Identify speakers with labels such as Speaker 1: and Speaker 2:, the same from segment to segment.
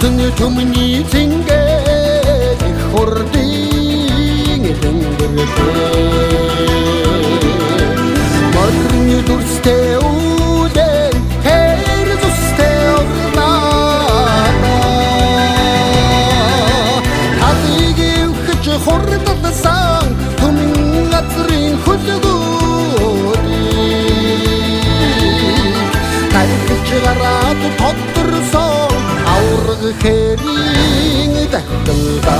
Speaker 1: Алтны төмний цэнгэ их хордын тэнгэртэй Морны дүрстэй үдэн хэр зүстэй орнаа Хатыг өвхөж хордолсан төмн газрын хөлгүүдийг Тархиж гараад тодорсон авраг хэрийн дахилдаа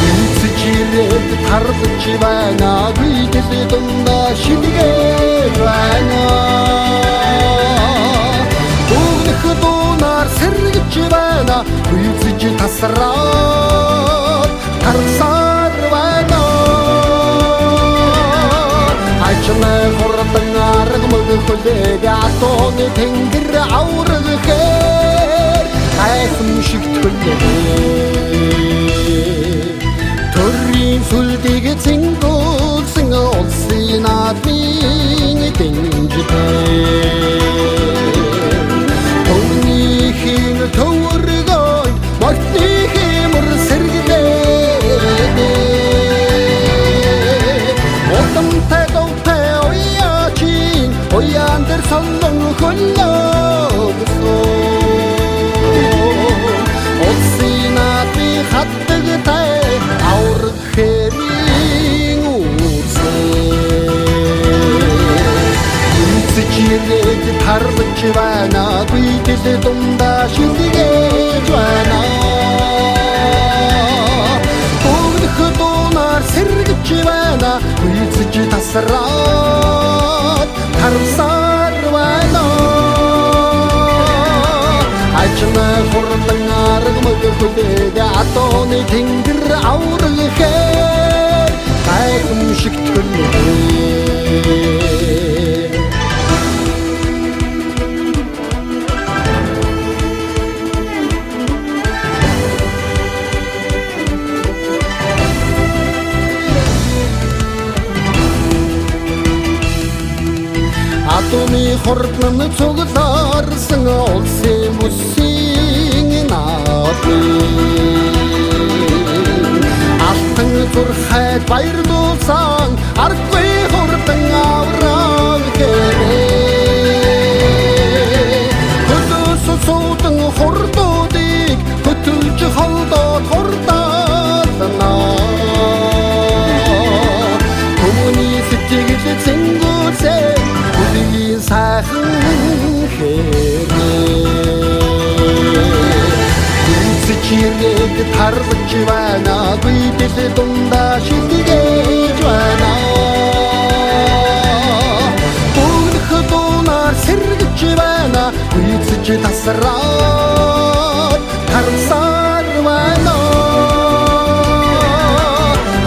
Speaker 1: Эцчирээд тархаж байна гүйдэл дундаа шилгээ байна Бүгнх дунаар сэргэж байна гүйцэж тасраад тарсаар байна Ачна хордан аргамаг хөлөг атоны тэнгэр авраг хээр хайхан шиг төлөв Төрийн сүлдэг цэнгүүлсэн улсын наадмын дэнжтэй Төвнийхийн төвөргөй мортны хэмэр сэргэлээ Отамтай довтай уяачин уяан дээр солон хөлөөсөн Улсын наадмын хаттагтай авраг хэрийн үрсээ Эцчирээд тархаж байна гүйдэл дундаа шилгээж байна Бүгнх дунаар сэргэж байна гүйцэж тасраад тарсаар байна Ачна хордан аргамаг хөлөг атоны тэнгэр авраг хээр хайхан шиг төлөв Атоны хордон цуглаарсан улсын бүсийн наадмын Алтан зурхайд баярлуулсан аргагүй хордон авраг хэрээ Хөдөөс суудан хордуудыг хөтөлж холдоод хордаалнаа Хүмүүний сэтгэл цэнгүүрсэн Хүлийн сайхан хэрээ Эцчирээд тархаж байна гүйдэл дундаа шилгээж байна Бүгнх дунаар сэргэж байна гүйцэж тасраад тарсаар байна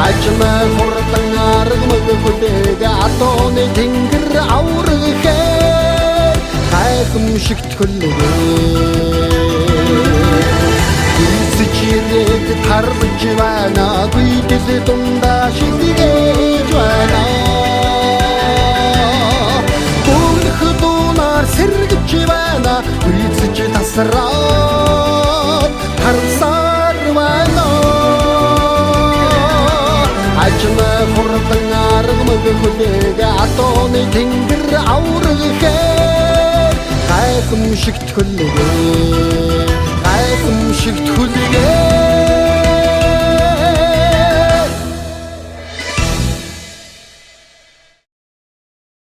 Speaker 1: Ачна хордан аргамаг хөлөг атоны тэнгэр авраг хээр хайхан шиг төлөв Эцчирээд тархаж байна гүйдэл дундаа шилгээж байна Бүгнх дунаар сэргэж байна гүйцэж тасраад тарсаар байна Ачна хордан аргамаг хөлөг атоны тэнгэр авраг хээр хайхан шиг төлөв хайхан шиг төлөв